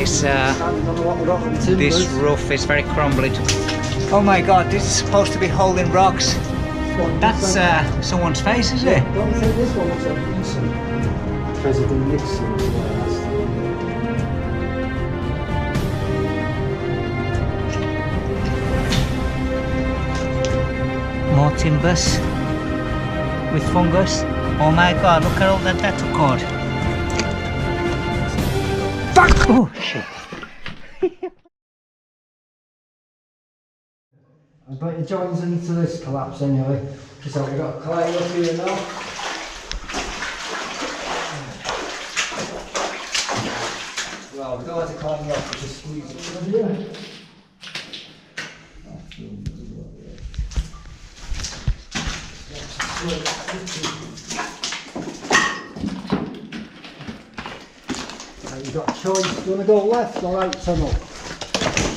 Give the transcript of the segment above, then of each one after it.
this this roof is very crumbly. Oh my God, this is supposed to be holding rocks. That's someone's face, is it? Don't you think this one looks like Nixon? President Nixon. More timbers with fungus. Oh my God, look at all that took cord. Fuck! Oh shit. I bet it joins into this collapse anyway. So we've got a climb up here now. Well, we don't have to climb up, we just squeeze it over here. Now you've got a choice. Do you want to go left or right tunnel?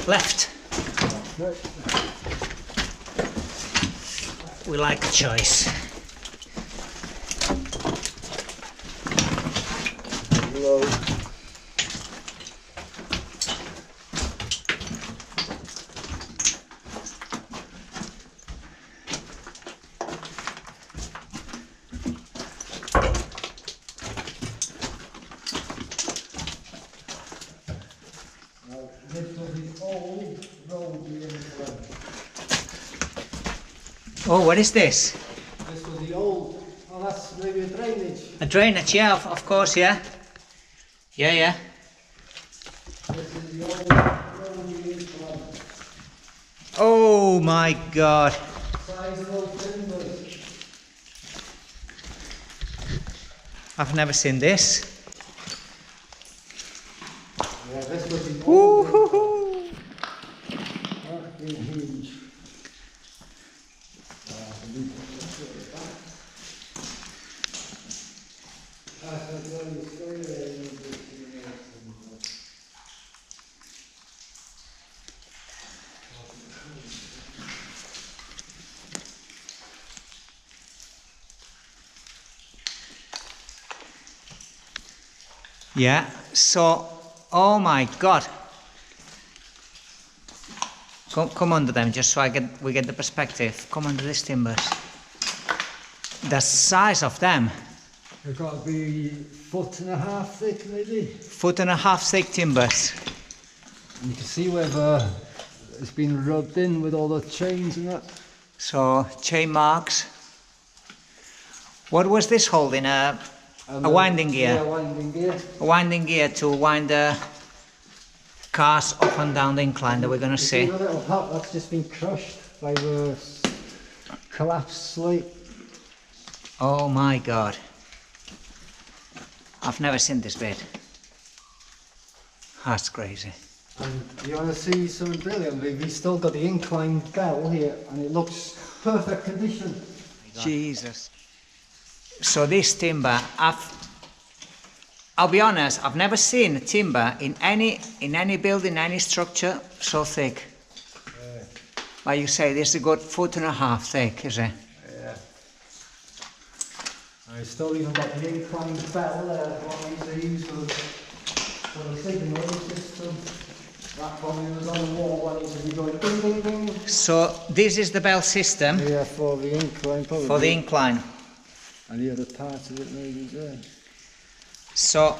Left. Right. We like a choice. Hello. This was the old road we went. Oh, what is this? This was the old. Oh, that's maybe a drainage. A drainage, yeah, of course, yeah. Yeah. This is the old road we went. Oh my God. Size of old timbers. I've never seen this. Yeah, this was the old. Woo-hoo-hoo. That's been huge. Yeah, so, oh my God. Come under them, just so we get the perspective. Come under these timbers. The size of them. They've got to be 1.5 foot thick, maybe. 1.5 foot thick timbers. And you can see where it's been rubbed in with all the chains and that. So, chain marks. What was this holding? A winding gear? Yeah, winding gear. A winding gear to wind the cars up and down the incline that we're going to see. The little hut that's just been crushed by the collapsed slate. Oh my God. I've never seen this bit. That's crazy. And you want to see something brilliant? We've still got the inclined bell here and it looks perfect condition. Jesus. So this timber, I'll be honest, I've never seen timber in any building, any structure so thick. Yeah. But you say this is a good 1.5 foot thick, is it? Yeah. And we've still even got the inclined bell there, the one we used to use for the signal system. That probably was on the wall when it was going ding ding ding. So this is the bell system. Yeah, for the incline probably. For the incline. And the other part of it maybe there. So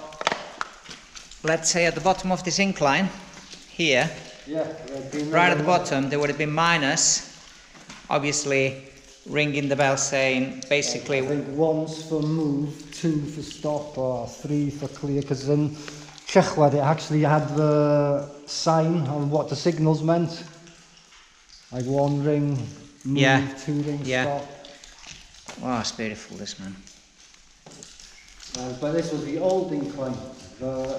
let's say at the bottom of this incline, here, Yeah, right at the bottom, there would have been minus, obviously ringing the bell saying basically. I think 1's for move, 2 for stop, or 3 for clear, because in Czechwad it actually had the sign on what the signals meant. Like 1 ring, move, Yeah. 2 ring, stop. Wow, it's beautiful, this, man. But this was the old incline. The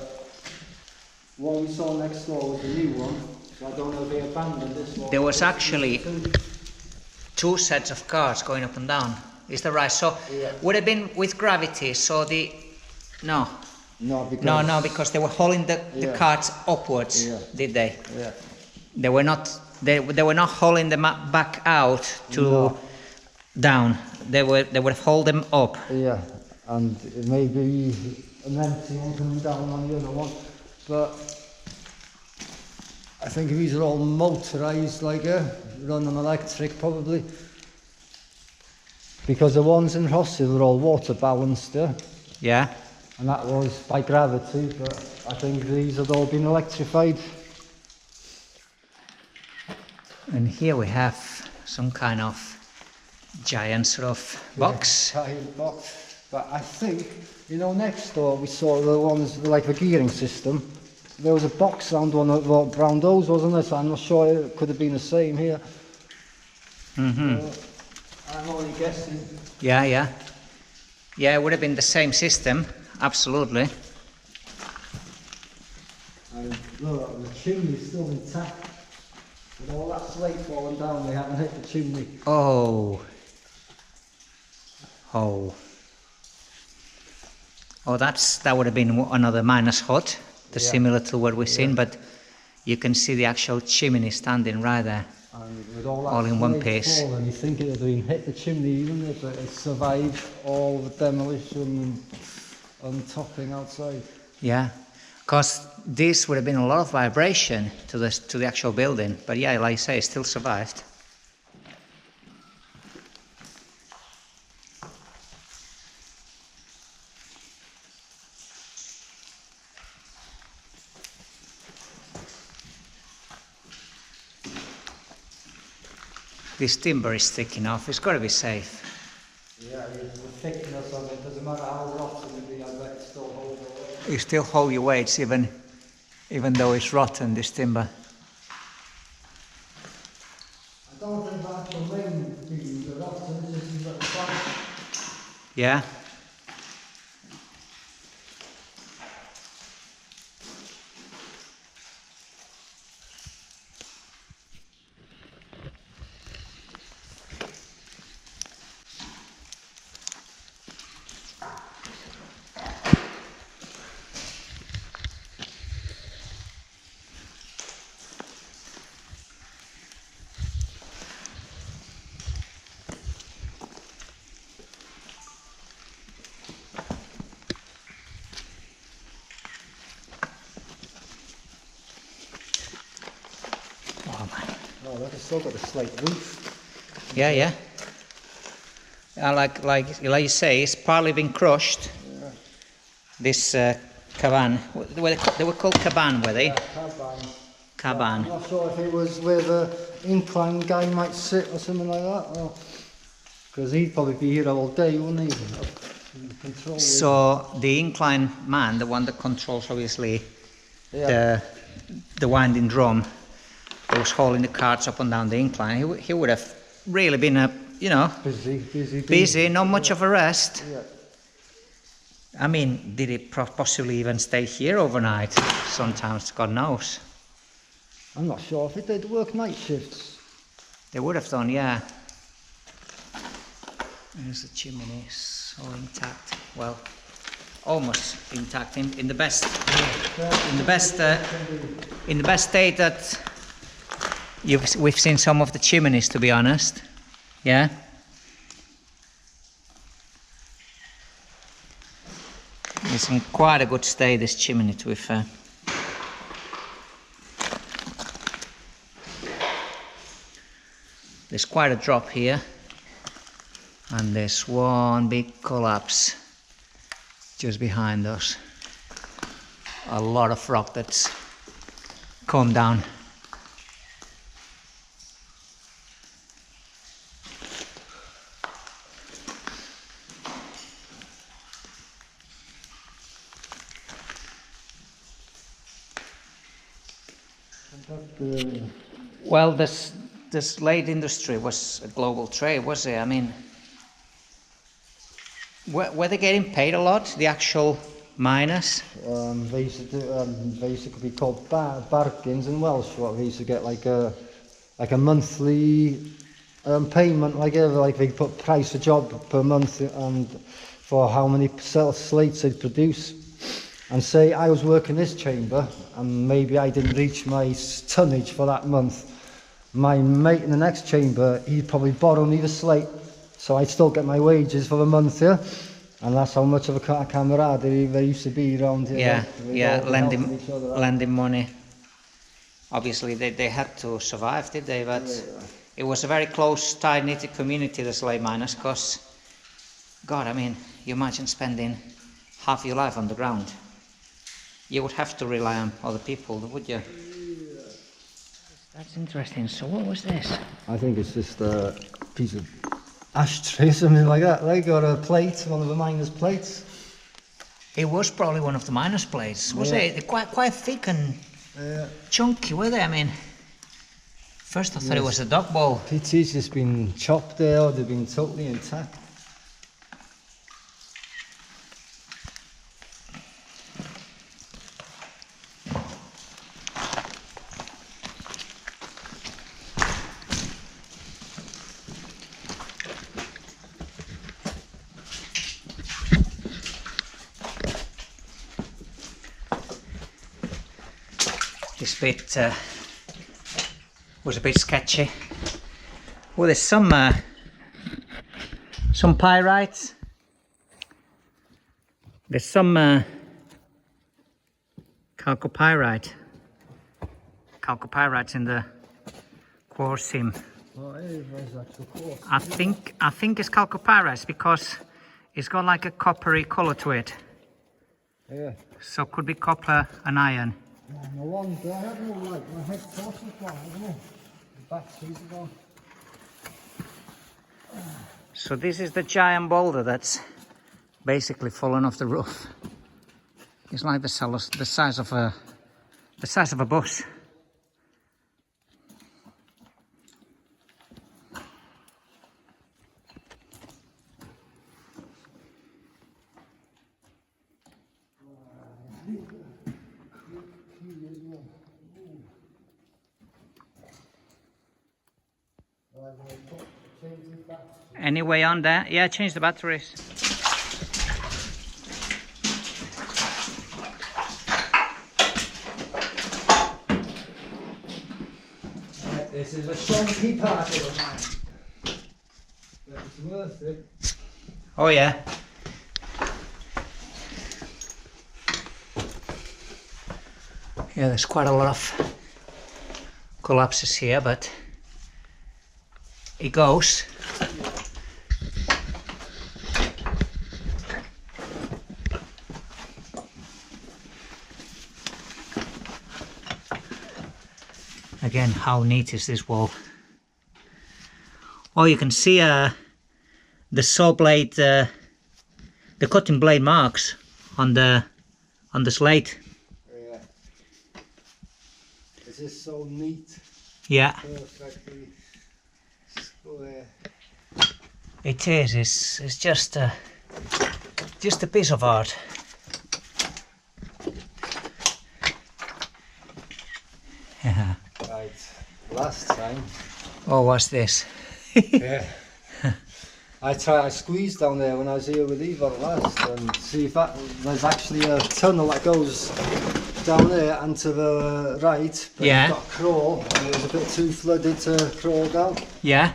one we saw next door was the new one. So I don't know if they abandoned this one. There was actually 2 sets of cars going up and down. Is that right? So Yeah. would have been with gravity. So no, because they were hauling the Yeah. carts upwards, Yeah. did they? Yeah. They were not. They were not hauling them back out to No. down. They would hold them up. Yeah, and it may be an empty one coming down on the other one, but I think these are all motorised, like run on electric probably. Because the ones in Rossy were all water balanced, Yeah. and that was by gravity, but I think these had all been electrified. And here we have some kind of giant sort of box. Yeah, giant box. But I think, you know, next door we saw the ones like the gearing system. There was a box round one of the brown doors, wasn't there? So I'm not sure it could have been the same here. I'm only guessing. Yeah, yeah. Yeah, it would have been the same system, absolutely. And look, the chimney's still intact. With all that slate falling down, they haven't hit the chimney. Oh. Oh. Oh, that would have been another minus hut, similar to what we've seen, but you can see the actual chimney standing right there. And with all that all in one piece. Falling, you think it had been hit the chimney even if it survived all the demolition and topping outside. Yeah, because this would have been a lot of vibration to the actual building, but yeah, like you say, it still survived. This timber is thick enough, it's got to be safe. Yeah, the thickness of it, doesn't matter how rotten it be, I bet it still holds the weight. You still hold your weights even though it's rotten, this timber. I don't think that's the main beams are rotten, it's just like the front. Yeah. Oh, look, it's still got a slate roof. Yeah, yeah. Like you say, it's partly been crushed. Yeah. This caban, they were called caban, were they? Yeah, caban. Caban. I'm not sure if it was where the incline guy might sit or something like that. Because he'd probably be here all day, wouldn't he? So the incline man, the one that controls obviously the winding drum, that was hauling the carts up and down the incline, he would have really been busy, not much of a rest. Yeah. I mean, did he possibly even stay here overnight? Sometimes, God knows. I'm not sure if it did work night shifts. They would have done, yeah. There's the chimney, so intact. Well, almost intact. In the best state that we've seen some of the chimneys, to be honest. Yeah. It's in quite a good state, this chimney, to be fair. There's quite a drop here, and there's one big collapse just behind us. A lot of rock that's come down. Well, this Slate industry was a global trade, was it? I mean, were they getting paid a lot, the actual miners? They used to basically be called bargains in Welsh. What they used to get like a monthly payment, like they put price a job per month and for how many slates they'd produce. And say I was working this chamber and maybe I didn't reach my tonnage for that month. My mate in the next chamber, he'd probably borrow me the slate, so I'd still get my wages for the month, yeah? And that's how much of a camaraderie there used to be around here. Yeah, lending money. obviously they had to survive, did they? But it was a very close, tight-knit community, the Slate miners, because, God, I mean, you imagine spending half your life on the ground. You would have to rely on other people, would you? Yeah. That's interesting. So what was this? I think it's just a piece of ashtray, something like that. They got a plate, one of the miners' plates. It was probably one of the miners' plates, was it? They're quite thick and chunky, were they? I mean, first I thought it was a dog bowl. PT's just been chopped there, or they've been totally intact. This bit was a bit sketchy. Well, there's some pyrites. There's some chalcopyrite. Chalcopyrites in the quartz seam. I think it's chalcopyrites because it's got like a coppery colour to it. Yeah. So could be copper and iron. No wonder I had no light. My head torch was gone, isn't it? The batteries are gone. So this is the giant boulder that's basically fallen off the roof. It's like the size of a bus. Any way on there? Yeah, change the batteries. This is a chunky part of the mine. But it's worth it. Oh yeah. Yeah, there's quite a lot of collapses here, but it goes. Again, how neat is this wall? Oh, you can see the saw blade, the cutting blade marks on the slate. Yeah. This is so neat. Yeah. Perfectly square. It is. It's just a piece of art. Yeah. Right. Last time. Oh, what's this? Yeah. I squeezed down there when I was here with Yvonne last and see if there's actually a tunnel that goes down there and to the right, but Yeah. you've got to crawl and it was a bit too flooded to crawl down. Yeah.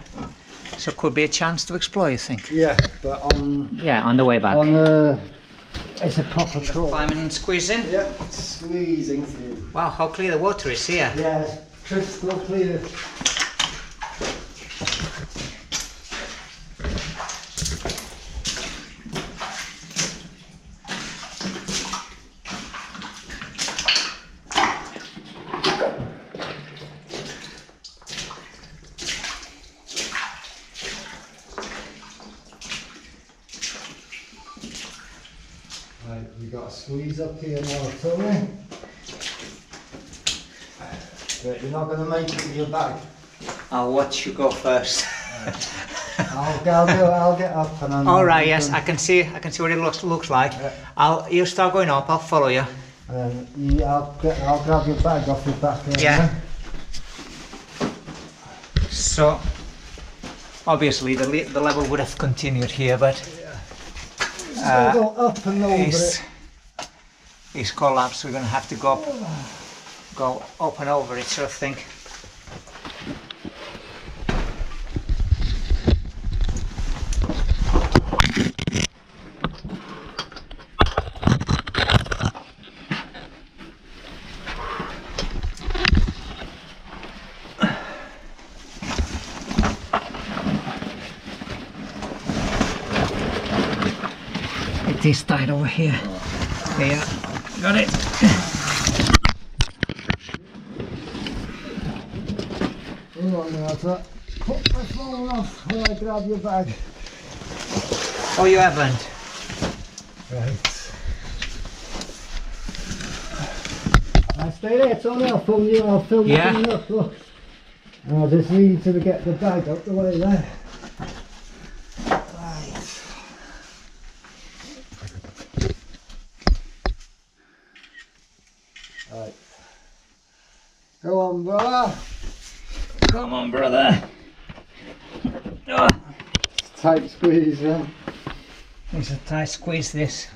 So could be a chance to explore, you think? Yeah, but On the way back. It's a proper crawl. Climbing and squeezing. Yeah, squeezing through. Wow, how clear the water is here. Yeah, it's crystal clear. Right, we've got a squeeze up here now, Tony. But you're not going to make it with your bag. I'll watch you go first. I'll get up and then. All right. Yes, I can see what it looks like. Yeah. You start going up. I'll follow you. I'll grab your bag off your back. Yeah. So obviously the level would have continued here, but Go up and over it. it's collapsed. We're going to have to go up and over it, sort of thing. get this tied over here. Yeah, got it. Hang on now, to put my phone off when I grab your bag. Oh, you haven't? Right. Now stay there, Tony, I'll film you, I'll film you coming up, look. And I'll just need to get the bag out the way there. Right. Right. Go on, brother. Come on, brother. Oh. Tight squeeze, yeah. It's a tight squeeze, this.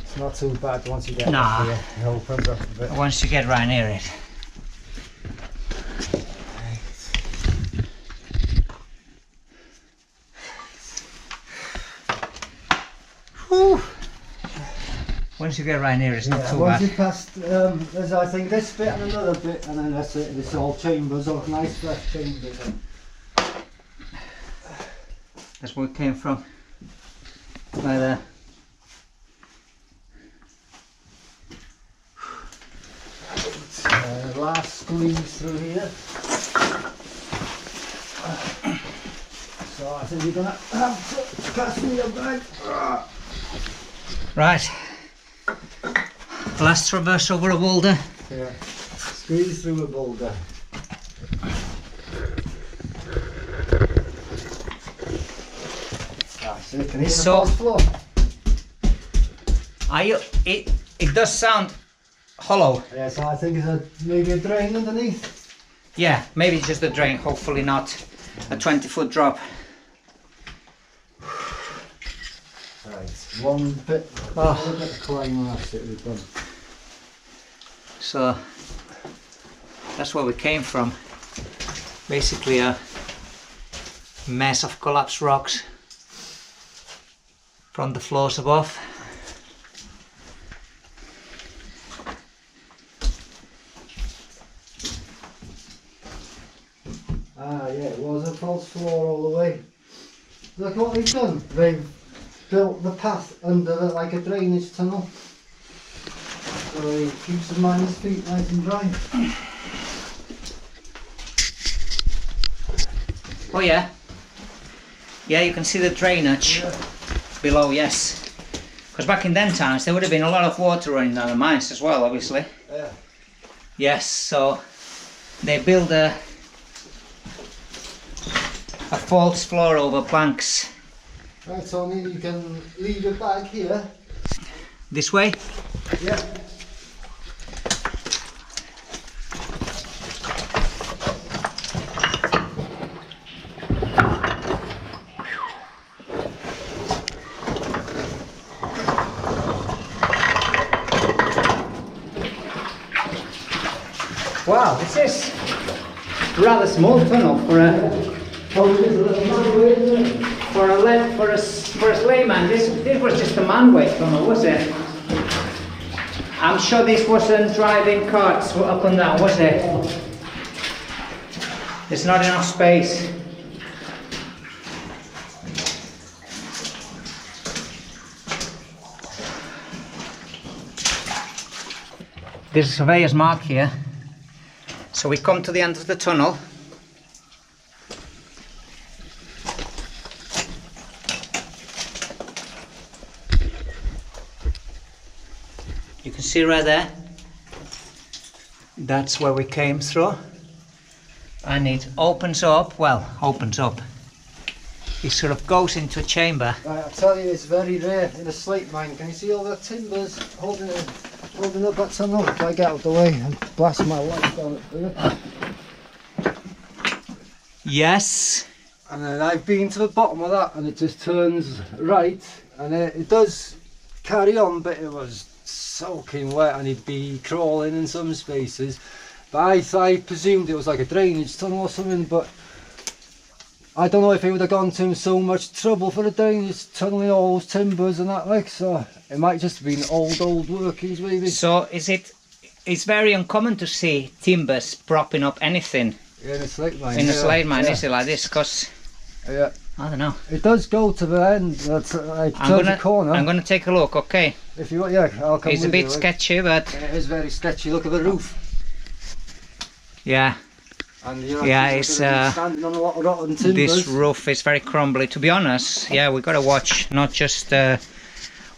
It's not too bad once you get Nah. it opens up a bit. Once you get right near it. Whew. Once you get right near it, it's not too once bad. you pass, there's I think this bit and another bit, and then that's it. It's all chambers, all nice fresh chambers. That's where it came from. Right there. Last squeeze through here. So I think you're gonna have to pass me your bag. Right. Last traverse over a boulder. Yeah. Squeeze through a boulder. So you can hear the false floor. It does sound hollow. Yeah, so I think it's maybe a drain underneath. Yeah, maybe just a drain, hopefully not a 20-foot drop. Right, one bit of climb, that's it, we've done. So that's where we came from. Basically a mess of collapsed rocks from the floors above. Ah yeah, it was a false floor all the way. Look what they've done. They've built the path under like a drainage tunnel. So it keeps the mine's feet nice and dry. Oh yeah. Yeah, you can see the drainage below, yes. Because back in them times there would have been a lot of water running down the mines as well, obviously. Yeah. Yes, so they build a false floor over planks. Right, Tony, you can leave your bag here. This way? Yeah. Wow, this is a rather small tunnel for a slayman. This was just a manway tunnel, was it? I'm sure this wasn't driving carts up and down, was it? There's not enough space. There's a surveyor's mark here. So we come to the end of the tunnel. You can see right there. That's where we came through. And it opens up, it sort of goes into a chamber. Right, I tell you, it's very rare in a slate mine. Can you see all the timbers holding up that tunnel? If I get out of the way and blast my light down it. Yes. And then I've been to the bottom of that and it just turns right and it does carry on, but it was soaking wet and he'd be crawling in some spaces. But I presumed it was like a drainage tunnel or something, but I don't know if it would have gone to so much trouble for a drainage tunnel in all those timbers and that, like, so it might just have been old workings maybe. So is it's very uncommon to see timbers propping up anything in a slate mine. in a slate mine, is it, like this? Because yeah, I don't know. it does go to the end. That's like the corner. I'm gonna take a look. Okay. If you want, yeah, I'll come. It's a bit sketchy, but it is very sketchy. Look at the roof. Yeah. And yeah, it's standing on a lot of rotten timbers. This roof is very crumbly. To be honest, yeah, we gotta watch not just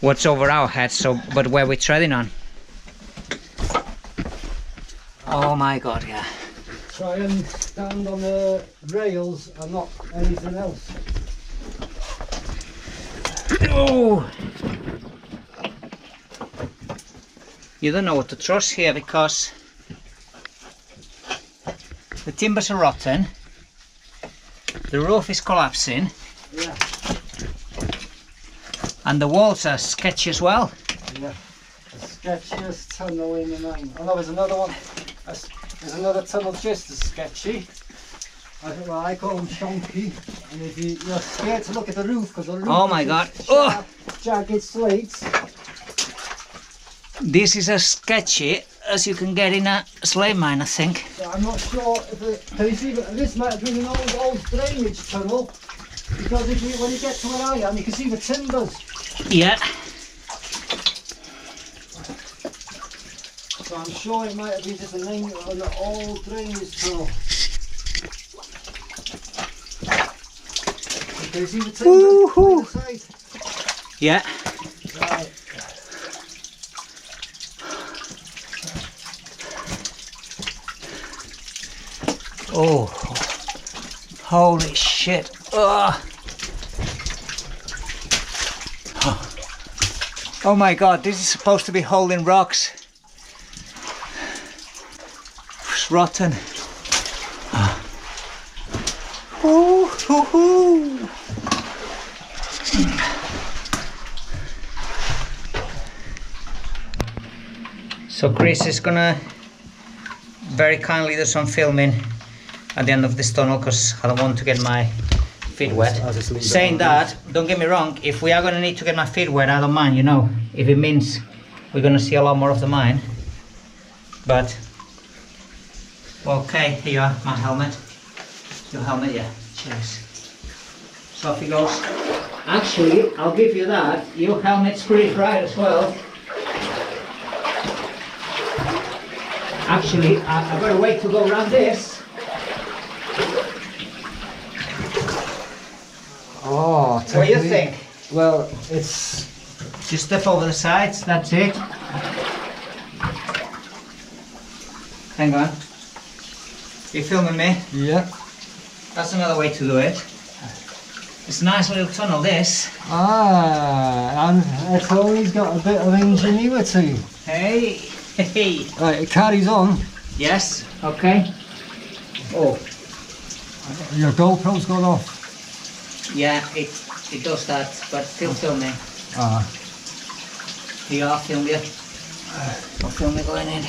what's over our heads, but where we're treading on. Oh my God, yeah. Try and stand on the rails and not anything else. Oh! You don't know what to trust here because the timbers are rotten, the roof is collapsing, yeah, and the walls are sketchy as well. Yeah, the sketchiest tunnel in the mine. Oh no, there's another one. There's another tunnel just as sketchy. I call them shonky. And if you're scared to look at the roof because the roof oh my God! Sharp, jagged slates. This is as sketchy as you can get in a slate mine, I think. So I'm not sure if can you see that this might have been an old drainage tunnel because when you get to where I am, you can see the timbers. Yeah. So I'm sure it might have been just a name of an old drainage tunnel. Can you see the timbers on the side? Yeah. Right. Oh, holy shit. Ugh. Oh my God, this is supposed to be holding rocks. It's rotten. Ooh, hoo, hoo. So Chris is gonna very kindly do some filming at the end of this tunnel because I don't want to get my feet wet. Saying that, don't get me wrong, if we are going to need to get my feet wet, I don't mind, you know, if it means we're going to see a lot more of the mine. But, okay, here you are, my helmet. Your helmet, yeah, cheers. So off he goes. Actually, I'll give you that, your helmet's pretty bright as well. Actually, I've got a way to go around this. Oh, What do you think? Well, it's Just step over the sides, that's it. Hang on. You filming me? yeah. That's another way to do it. It's a nice little tunnel, this. Ah, and it's always got a bit of ingenuity. Hey, hey. Right, it carries on. Yes, okay. Oh, Your GoPro's gone off. yeah, it does that, but still filming. Ah. Here, I'll film you. I'll film you going in.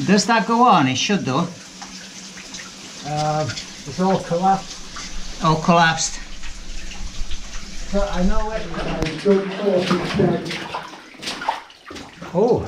Does that go on? It should do. It's all collapsed. All collapsed. But I know it. Oh.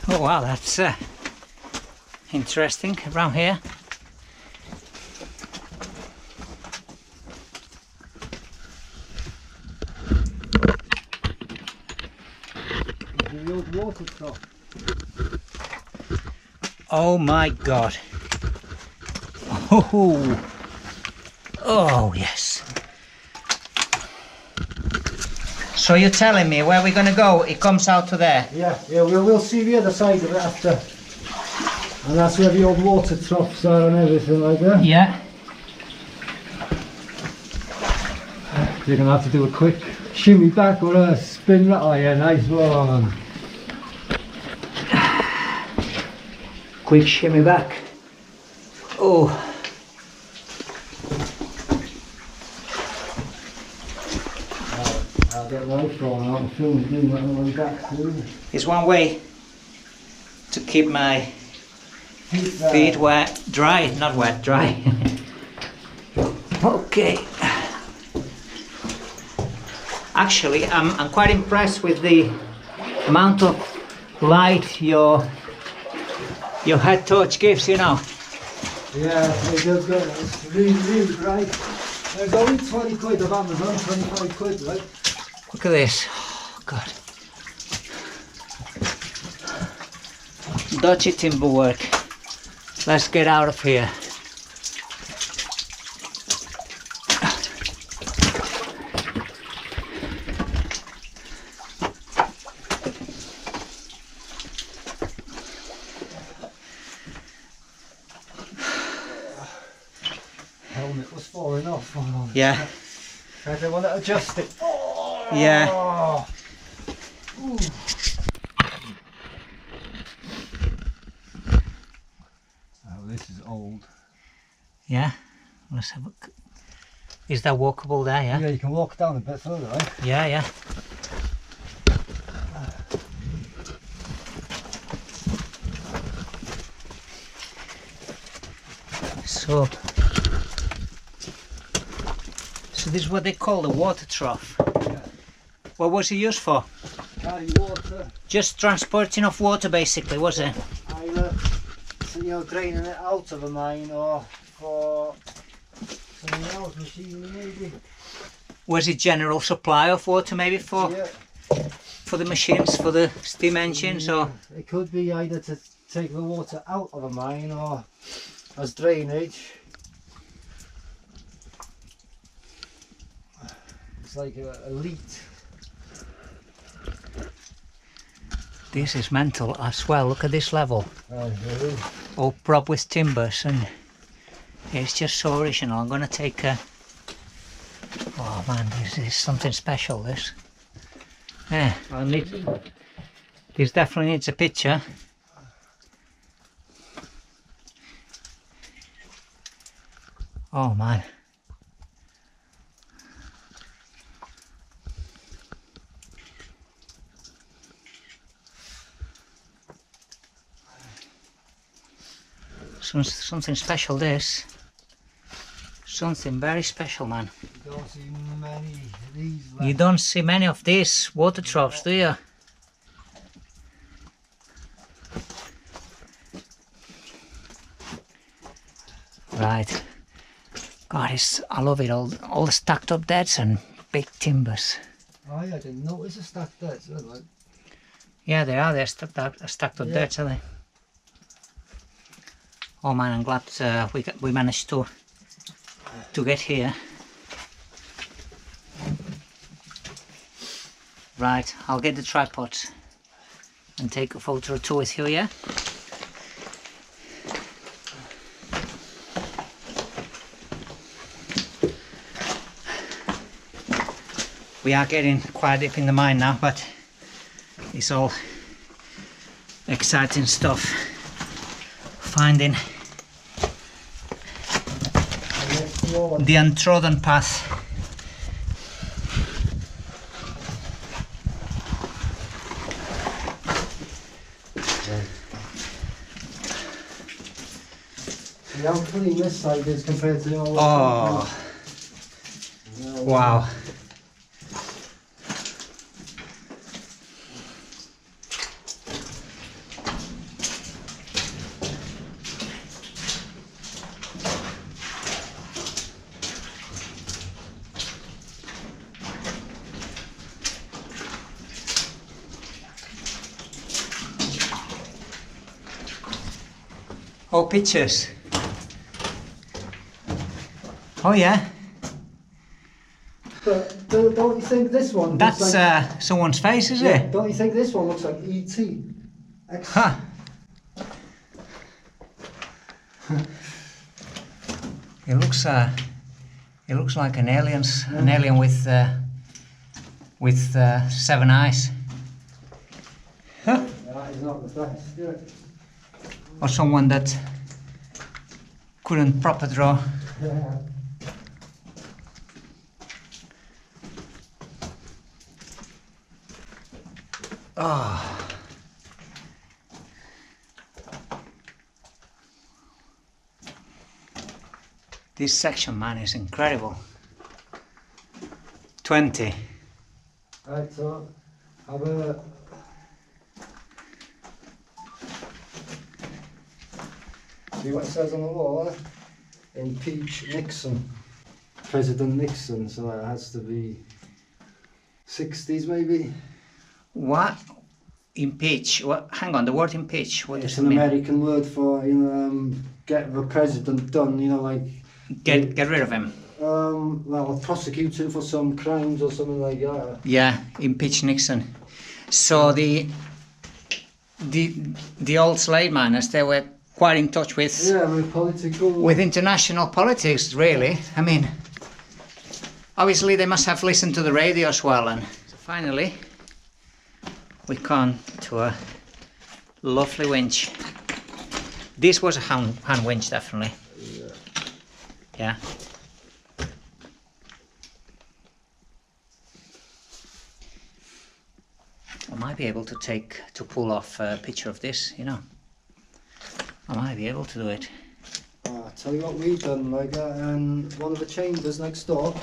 Oh wow, that's interesting around here. The old water trough. Oh my God. Oh, oh yes. So you're telling me where we're gonna go, it comes out to there? Yeah, we'll see the other side of it after. And that's where the old water troughs are and everything like that. Yeah. So you're going to have to do a quick shimmy back or a spin right. Oh yeah, nice one. Quick shimmy back. Oh. I'll get one thrown out and film doing that on my back soon. It's one way to keep my feet wet, dry, not wet, dry. Okay. Actually, I'm quite impressed with the amount of light your head torch gives, you know. Yeah, it does go. It's really, really bright. There's only 20 quid of Amazon, 25 quid, right? Look at this. Oh, God. Dodgy timber work. Let's get out of here. Helmet was falling off. Oh, Yeah. I don't want to adjust it. Oh. Yeah. Ooh. Oh, this is old. Yeah. Let's have a look. Is that walkable there? Yeah. Yeah, you can walk down a bit further, right? Yeah, yeah. So this is what they call the water trough. Yeah. What was it used for? Carry water. Just transporting of water, basically, was it? Either, draining it out of a mine or for something else, machinery maybe. Was it general supply of water, maybe for the machines, for the steam engines, or? It could be either to take the water out of a mine or as drainage. It's like a leat. This is mental as well. Look at this level. Really? All propped with timbers, and it's just so original. I'm gonna take a. Oh man, this is something special. This. Yeah, I need. This definitely needs a picture. Oh man. Something special, this. Something very special, man. You don't see many of these left. You don't see many of these water troughs, do you? Right. God, I love it. All the stacked up deads and big timbers. Oh yeah, I didn't notice a stack there. So like... Yeah, they are. They're stacked up deads, are they? Oh man, I'm glad we managed to get here. Right, I'll get the tripod and take a photo or two with you, yeah? We are getting quite deep in the mine now, but it's all exciting stuff. Finding the untrodden path. See how clean this side is compared to the old. Oh, wow. Oh, pictures. Oh yeah. But don't you think this one? That's like, someone's face, is yeah, it? don't you think this one looks like E.T.? Huh. It It looks like an alien with 7 eyes. Huh? That is not the best, yeah. Or someone that couldn't proper draw. Yeah. Oh. This section, man, is incredible. 20. Right, so have a see what it says on the wall, eh? Impeach Nixon. President Nixon, so it has to be 60s maybe. What? Impeach? What? Hang on, the word impeach, what It's does it an mean? American word for, get the president done, like... Get rid of him. Well, prosecute him for some crimes or something like that. Yeah, impeach Nixon. So the old slave miners, they were quite in touch with Yeah, with political... with international politics, really. I mean, obviously they must have listened to the radio as well. And so finally, we come to a lovely winch. This was a hand winch, definitely. Yeah. I might be able to pull off a picture of this, I might be able to do it. I'll tell you what we've done, like in one of the chambers next door,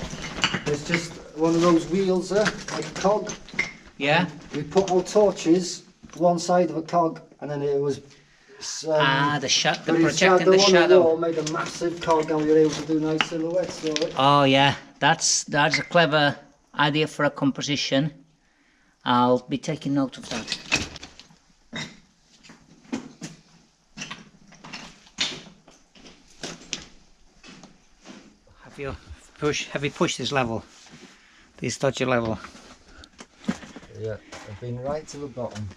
there's just one of those wheels there, like a cog. Yeah? We put our torches one side of a cog, and then it was... the but projecting the on shadow. the wall made a massive cog, and we were able to do nice silhouettes. So Oh yeah, that's a clever idea for a composition. I'll be taking note of that. Have you pushed this level? This dodgy level? yeah, I've been right to the bottom.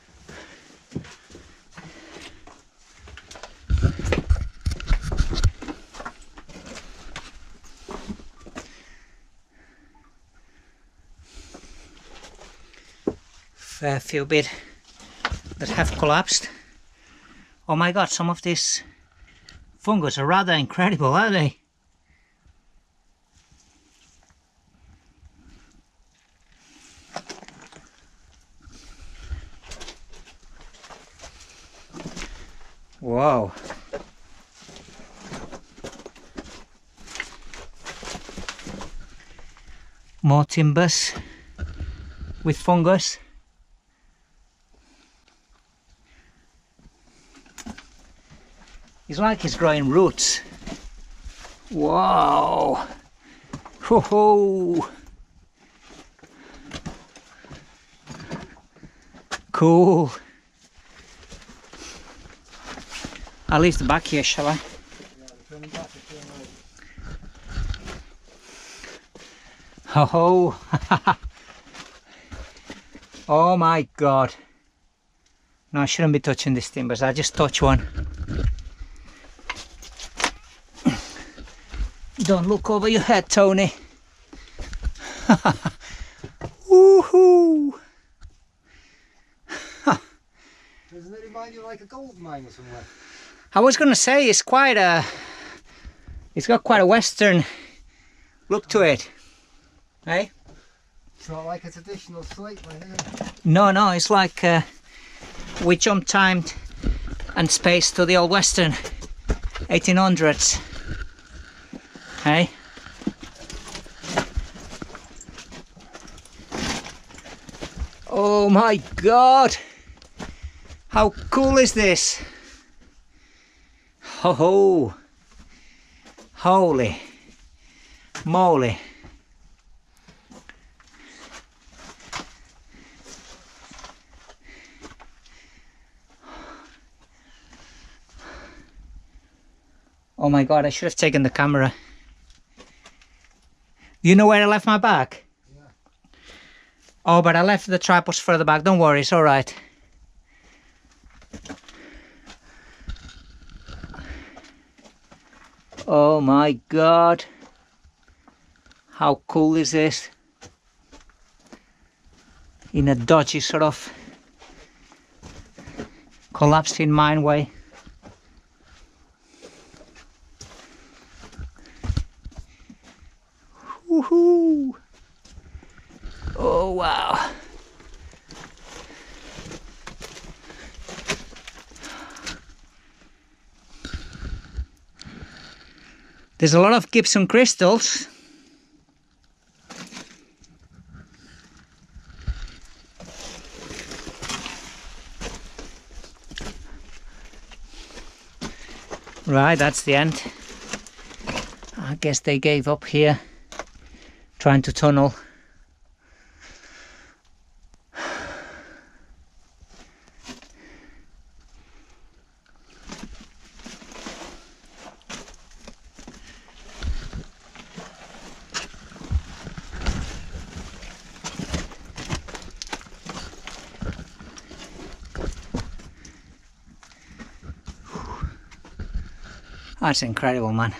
Fair few bit that have collapsed. Oh my god, some of these fungus are rather incredible, aren't they? Wow. More timbers with fungus. It's like it's growing roots. Wow. Ho ho. Cool. I'll leave the back here, shall I? Ho ho. Oh my god. No, I shouldn't be touching these timbers. I just touch one. Don't look over your head, Tony. Woohoo! Doesn't it remind you of like a gold mine or somewhere? I was gonna say it's got quite a western look to it. Hey? It's not like a traditional slate mine, is it? No, it's like we jumped time and space to the old western 1800s. Hey? Oh my god! How cool is this? Ho ho! Holy moly! Oh my god, I should have taken the camera. You know where I left my bag? Yeah. Oh, but I left the tripods further back. Don't worry, it's alright. Oh my god. How cool is this? In a dodgy sort of collapsing mine way. Woohoo! Oh wow! There's a lot of gypsum crystals. Right, that's the end. I guess they gave up here, trying to tunnel. That's incredible, man.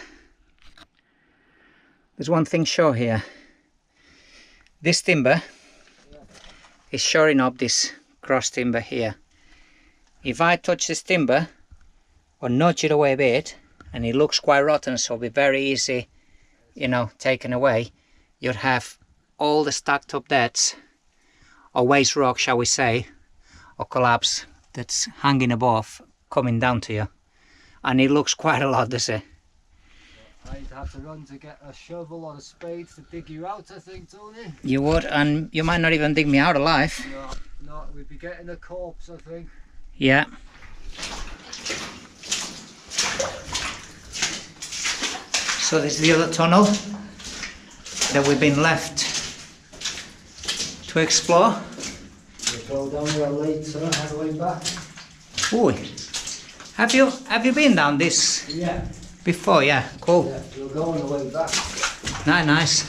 There's one thing sure here. This timber is shoring up this cross timber here. If I touch this timber or nudge it away a bit, and it looks quite rotten, so it'll be very easy, you know, taken away, you'd have all the stacked up debts, or waste rock, shall we say, or collapse that's hanging above, coming down to you. And it looks quite a lot, does it? I'd have to run to get a shovel or a spade to dig you out, I think, Tony. You would, and you might not even dig me out alive. No, we'd be getting a corpse, I think. Yeah. So this is the other tunnel that we've been left to explore. We'll go down here later, on the way back. Ooh. Have you been down this Yeah. before? Yeah, cool. Yeah, we'll go on the way back. Nice.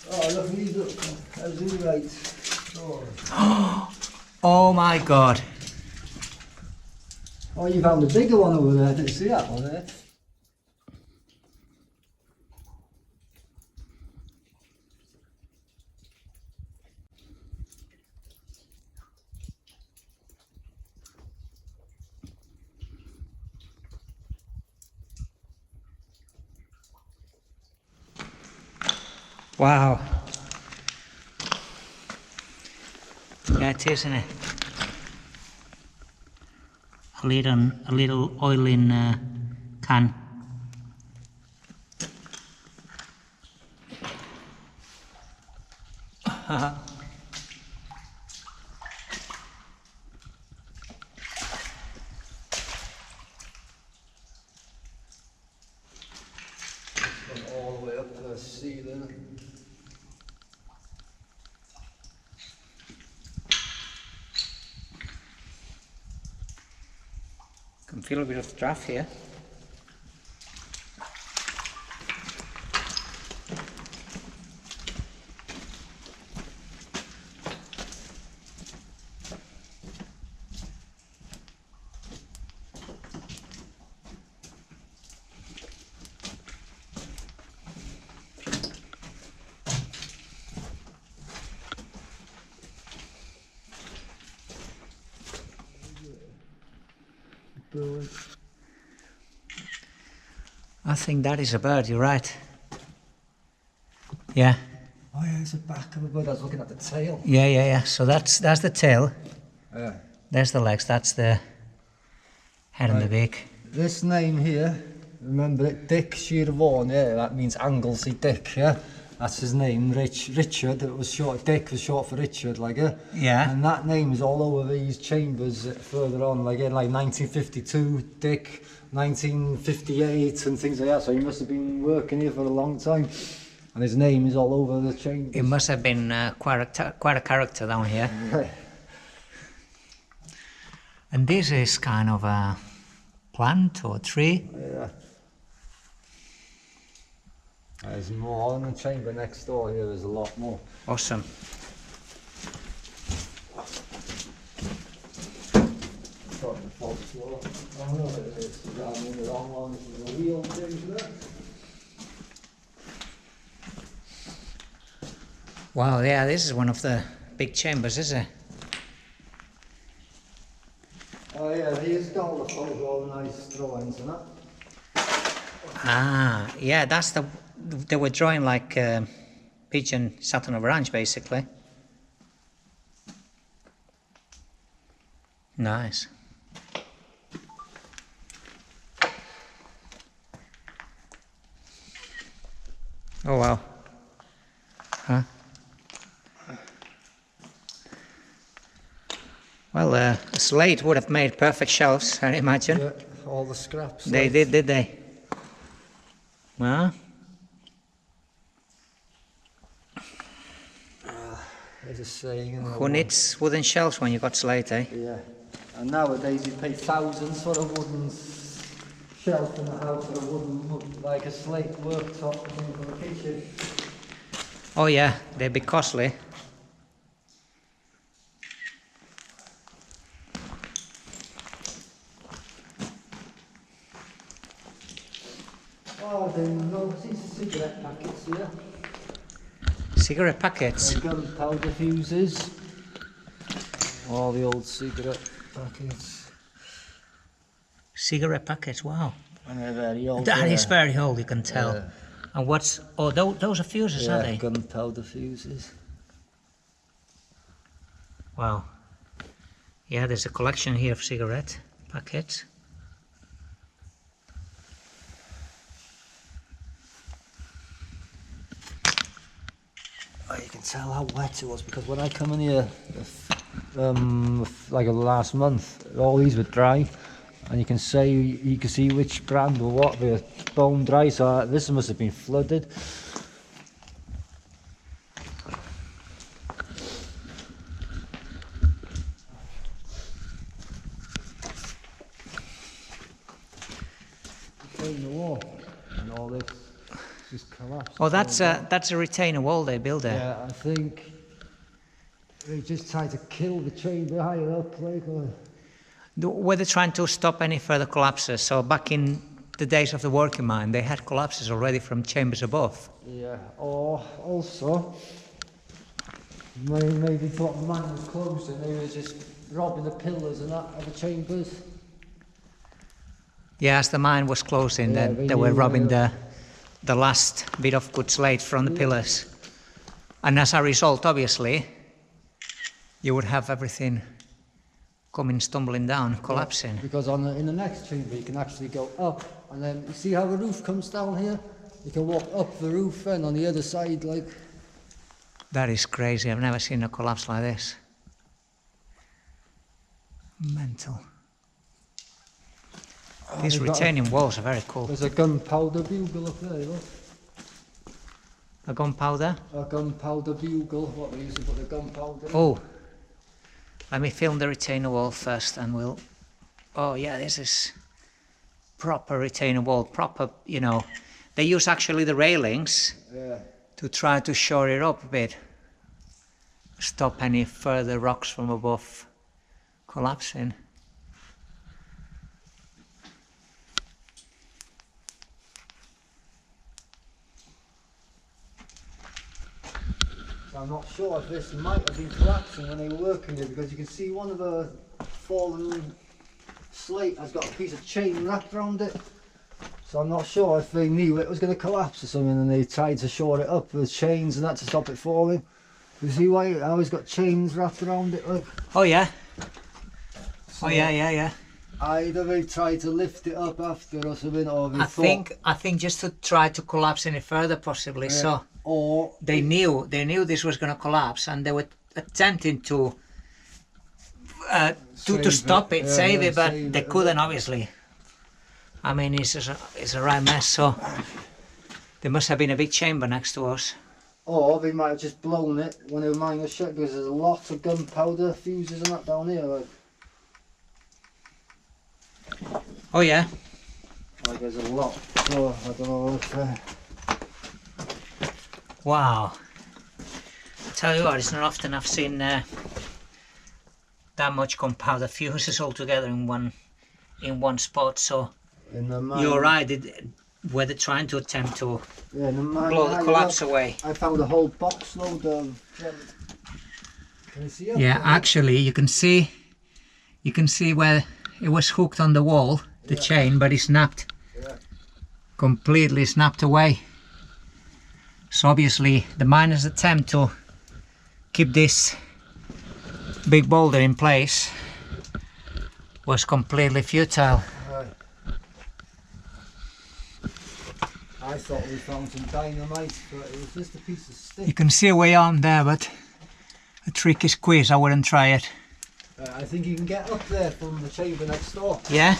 Oh, look, he's up. How's he right? Oh. Oh my god. Oh, you found the bigger one over there. Did you see that one there? Wow. Yeah, it is, isn't it? A little oil in can. All the way up to the ceiling. Can feel a bit of draft here. Bird. I think that is a bird, you're right. Yeah. Oh yeah, it's the back of a bird. I was looking at the tail. Yeah. So that's the tail. Yeah. There's the legs, that's the head and the beak. This name here, remember it, Dick Shearvaughan, yeah, that means Anglesey Dick, yeah? That's his name, Richard, it was short, Dick was short for Richard, like, Yeah. And that name is all over these chambers further on, like in like 1952, Dick, 1958 and things like that, so he must have been working here for a long time. And his name is all over the chambers. It must have been quite a character down here. And this is kind of a plant or tree. Yeah. There's more on the chamber next door here, there's a lot more. Awesome. Got the false floor. Oh no, it's the wrong one, this is a wheel thing there. Wow, yeah, this is one of the big chambers, is it? Oh yeah, here's got all the photos, all nice drawings and that. Ah, yeah, that's the... They were drawing like pigeon sat on a branch, basically. Nice. Oh wow. Huh? Well, Slate would have made perfect shelves, I imagine. Yeah, all the scraps. They like. did they? Well, There's a saying in who needs wooden shelves when you got Slate, eh? Yeah. And nowadays you pay thousands for a wooden shelf in the house or a wooden, like a slate worktop for the kitchen. Oh yeah, they'd be costly. Oh, then no, these cigarette packets here. Cigarette packets. Gunpowder fuses. All the old cigarette packets. Cigarette packets, wow. And they're very old. That is very old, you can tell. Yeah. And what's... Oh, those are fuses, are they? Gunpowder fuses. Wow. Yeah, there's a collection here of cigarette packets. Oh, you can tell how wet it was because when I come in here, like last month, all these were dry, and you can see which brand or what they're bone dry. So this must have been flooded. The wall and all this just collapsed. Oh, that's a retainer wall they built there. Yeah, I think they just tried to kill the chamber higher up, like. Were they trying to stop any further collapses? So back in the days of the working mine, they had collapses already from chambers above. Yeah, or also maybe thought the mine was closed and they were just robbing the pillars and that of the chambers. Yeah, as the mine was closing, Yeah, then they were robbing the last bit of good slate from the pillars. And as a result, obviously, you would have everything coming stumbling down, collapsing. Yeah, because in the next chamber you can actually go up, and then you see how the roof comes down here? You can walk up the roof and on the other side, like. That is crazy. I've never seen a collapse like this. Mental. These retaining walls are very cool. There's a gunpowder bugle up there, look. A gunpowder? A gunpowder bugle, what we used to put the gunpowder in. Oh, let me film the retainer wall first and we'll... Oh yeah, this is proper retainer wall, proper, you know. They use actually the railings to try to shore it up a bit. Stop any further rocks from above collapsing. I'm not sure if this might have been collapsing when they were working here, because you can see one of the fallen slate has got a piece of chain wrapped around it. So I'm not sure if they knew it was going to collapse or something and they tried to shore it up with chains and that to stop it falling. You see why it always got chains wrapped around it? Like. Oh yeah. So oh yeah. Either they tried to lift it up after or something, or they I think just to try to collapse any further, possibly. Yeah. So or they knew this was going to collapse, and they were attempting to stop it, save it, but they couldn't, obviously. I mean, it's a right mess. So there must have been a big chamber next to us. Or they might have just blown it when the mine was shut, because there's a lot of gunpowder fuses and that down here. Like. Oh yeah. Like there's a lot. So I don't know if. Wow. I tell you what, it's not often I've seen that much gunpowder fuses all together in one spot. So In the mine. you're right. where they're trying to attempt to Yeah, and blow the collapse away. I found a whole box load of jelly. Can you see it? Yeah, actually, you can see where it was hooked on the wall, the chain, but it snapped. Yeah. Completely snapped away. So obviously, the miners' attempt to keep this big boulder in place was completely futile. I thought we found some dynamite, but it was just a piece of stick. You can see a way on there, but a tricky squeeze, I wouldn't try it. I think you can get up there from the chamber next door. Yeah?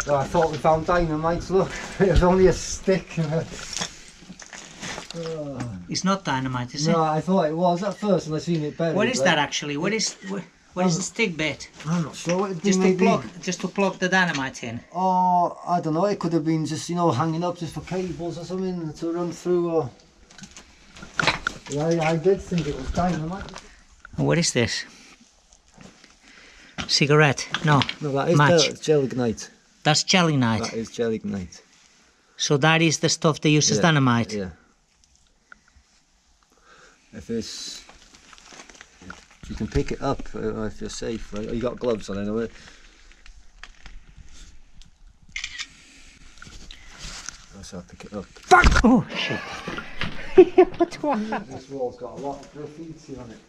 Well, I thought we found dynamite, look, it was only a stick. It's not dynamite, is it? No, I thought it was at first when I seen it buried. What is that actually? What is the stick bit? I'm not sure what it'd be. Just to plug the dynamite in? Oh, I don't know, it could have been just, you know, hanging up just for cables or something to run through, or... Yeah, I did think it was dynamite. What is this? Cigarette? No. No, that is match. gelignite. That's gelignite. That is gelignite. So that is the stuff they use as dynamite? Yeah. If you can pick it up if you're safe, right? You got gloves on anyway. I'll pick it up. Fuck! Oh shit! What's wrong? This wall's got a lot of graffiti on it.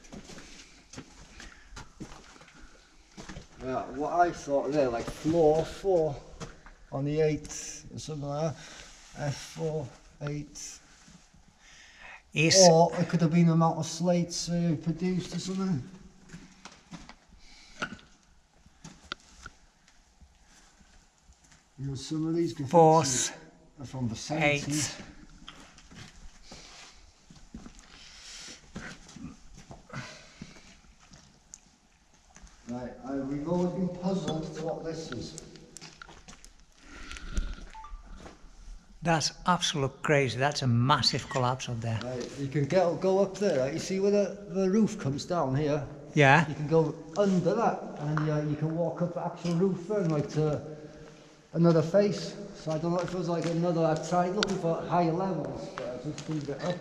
Yeah, what I thought there, like floor 4 on the 8 or something like that. F4, 8. Or it could have been the amount of slates produced or something. You know, some of these graffitis are from the 70s. Right, we've always been puzzled to what this is. That's absolute crazy. That's a massive collapse up there. Right, you can go up there, right? You see where the roof comes down here? Yeah. You can go under that and you can walk up the actual roof and like to another face. So I don't know if it was like another, I've tried looking for higher levels, but I just couldn't get up.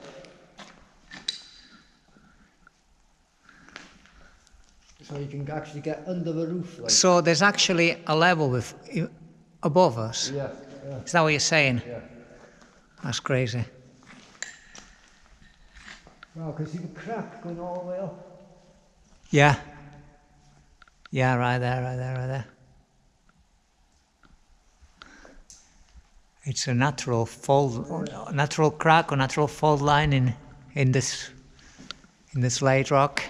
So you can actually get under the roof. Like. So there's actually a level above us? Yeah, yeah. Is that what you're saying? Yeah. That's crazy. Wow, can you see the crack going all the way up? Yeah. Yeah, right there. It's a natural fold, natural crack or natural fault line in this slate rock.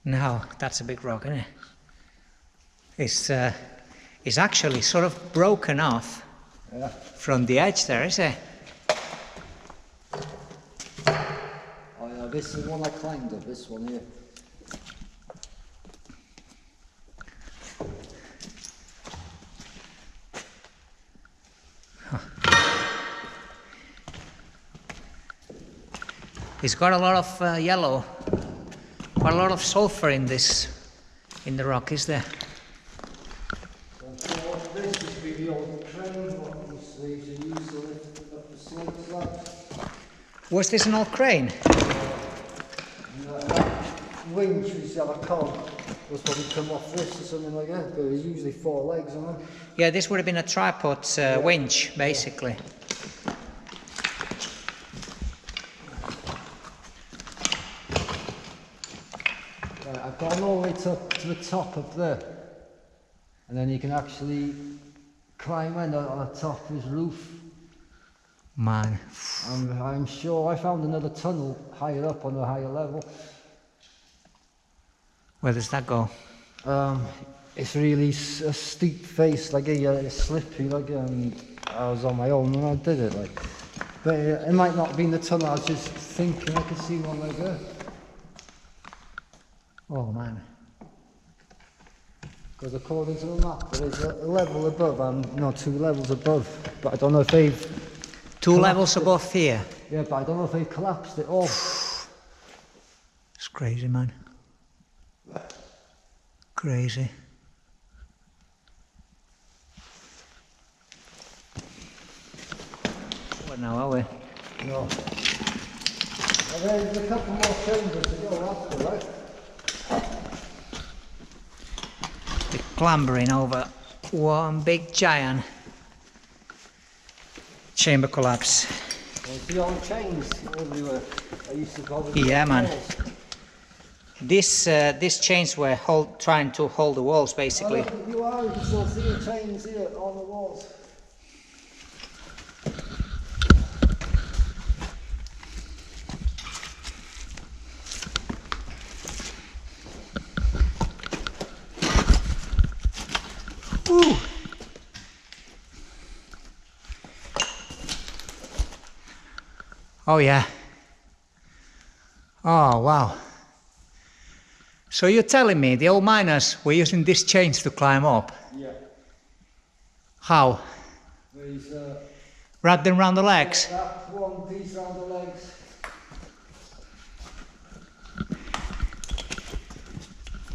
Now that's a big rock, isn't it? It's actually sort of broken off from the edge there, is it? Oh yeah, this is the one I climbed up, this one here. It's got a lot of yellow, quite a lot of sulfur in the rock, is there? This used to be the old crane, what these slaves used to lift up the slate slabs. Was this an old crane? That winch we see on a cog was probably come off this or something like that, but there's usually 4 legs on it. Yeah, this would have been a tripod winch, basically. Right, I've gone all the way to the top up there, and then you can actually climb in on the top of his roof. Man. I'm sure I found another tunnel higher up on a higher level. Where does that go? It's really a steep face, like a slippery, like I was on my own when I did it, like. But it might not have been the tunnel, I was just thinking I could see one like that. Oh man. Because according to the map, there is a level above, and no, 2 levels above, but I don't know if they've... 2 levels above here. Yeah, but I don't know if they've collapsed it all. Crazy, man. Crazy. What now are we? No. Well, there's a couple more chambers to go after, right? We're clambering over one big giant chamber collapse. Well, see all the chains everywhere. I used to call them. Yeah, man. walls. These chains were trying to hold the walls, Oh, basically. look, you can still see the chains here on the walls. Woo. Oh yeah. Oh wow. So you're telling me the old miners were using these chains to climb up? Yeah. How? There's Wrap them around the legs? that one piece around the legs.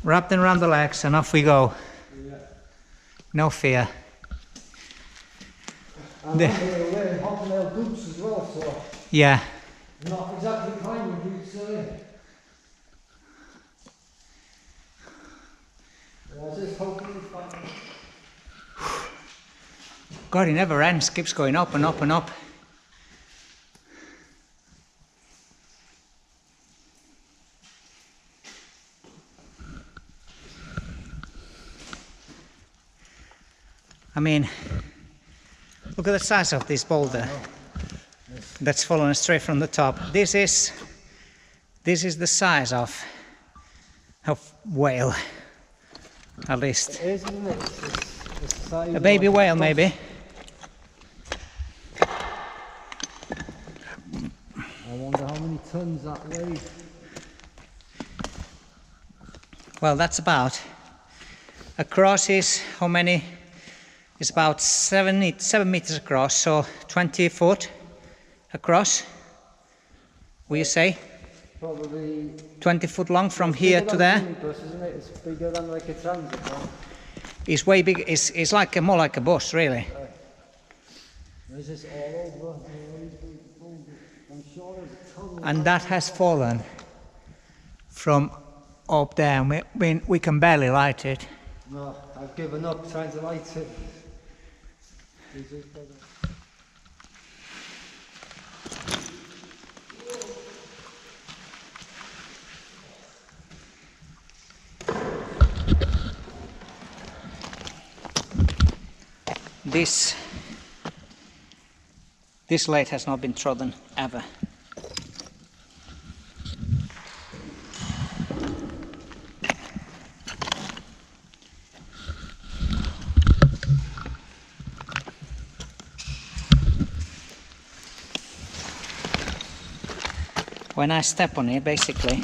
Wrap them around the legs and off we go. Yeah. No fear. And The- they're wearing hobnail boots as well, so Yeah. not exactly climbing boots, are they? Yeah, I was just hoping to find them. God, it never ends. Keeps going up and up and up. I mean, look at the size of this boulder that's fallen straight from the top. This is the size of whale, at least It is, isn't it? It's the size a baby of- whale, maybe. I wonder how many tons that weighs. Well, that's about. Across is how many? It's about 7 meters across, so 20 foot across. Will you say? Probably 20 foot long from bigger here than to there? a minibus, isn't it? It's bigger than like a transit van. It's way big. It's like more like a bus, really. There's this all over. I'm sure there's tons. And that has fallen from up there. And we can barely light it. No, I've given up trying to light it. It's just better. This slate has not been trodden ever. When I step on it, basically,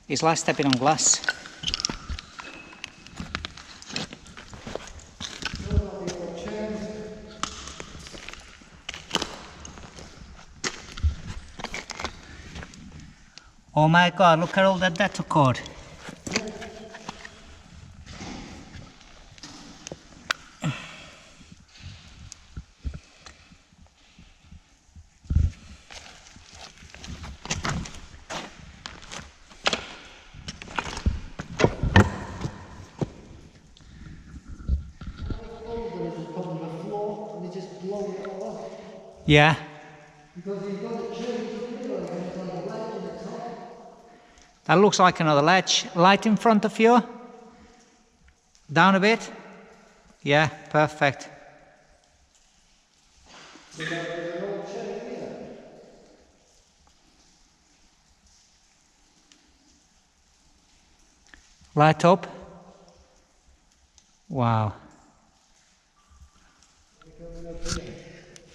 it's like stepping on glass. Oh my God, look at all that data cord. Yeah. That looks like another ledge. Light in front of you. Down a bit. Yeah, perfect. Light up. Wow.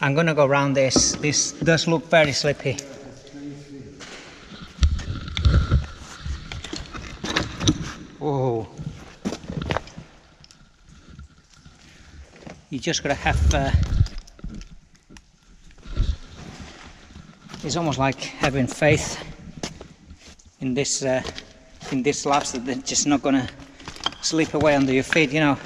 I'm gonna go around this. This does look very slippy. Oh. You just gotta have. It's almost like having faith in this slabs that they're just not gonna slip away under your feet, you know.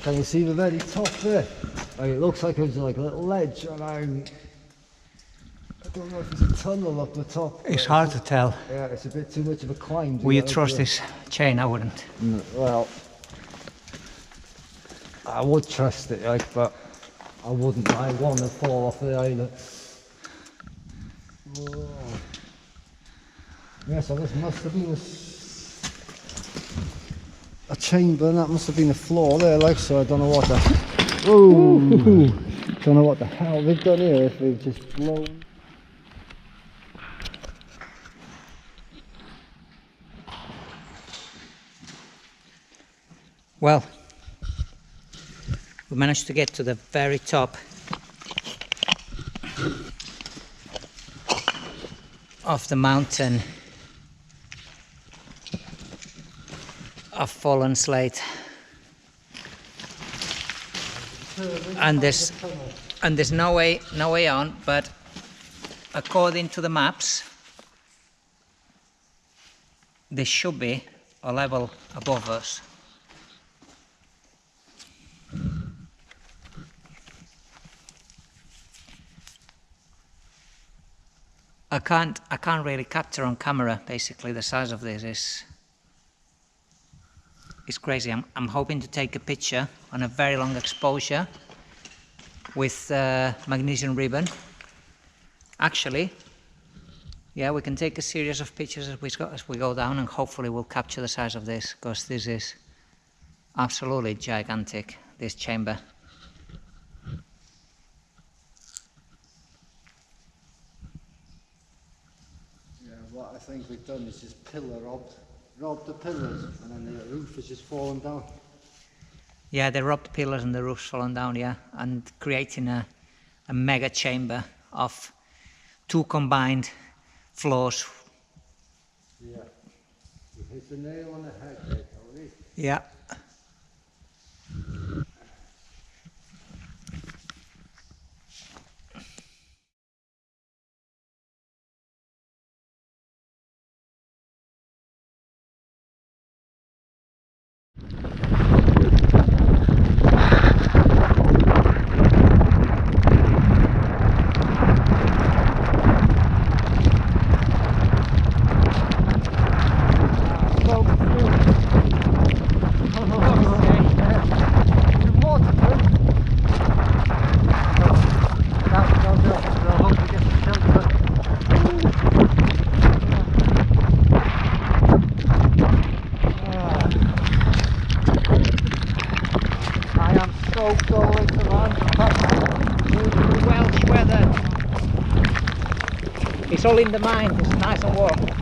Can you see the very top there? Like, it looks like there's like a little ledge, and I don't know if there's a tunnel up the top. It's hard to tell. Yeah, it's a bit too much of a climb. Will you trust this chain? I wouldn't. Well, I would trust it, like, but I wouldn't. I want to fall off the island. Whoa. Yeah, so this must have been a chamber, and that must have been a floor there, like, so I don't know what the... Whoa! Don't know what the hell they've done here, if they've just blown... Well, we managed to get to the very top of the mountain of fallen Slate, and there's no way on, but according to the maps there should be a level above us. I can't really capture on camera basically the size of this. It's crazy. I'm hoping to take a picture on a very long exposure with magnesium ribbon. Actually, yeah, we can take a series of pictures as we go down, and hopefully we'll capture the size of this, because this is absolutely gigantic, this chamber. Yeah, what I think we've done is just robbed the pillars, and then the roof has just fallen down. Yeah, they robbed the pillars and the roof's fallen down, yeah, and creating a mega chamber of 2 combined floors. Yeah, you hit the nail on the head there, Tony. Yeah. It's all in the mind, it's nice and warm.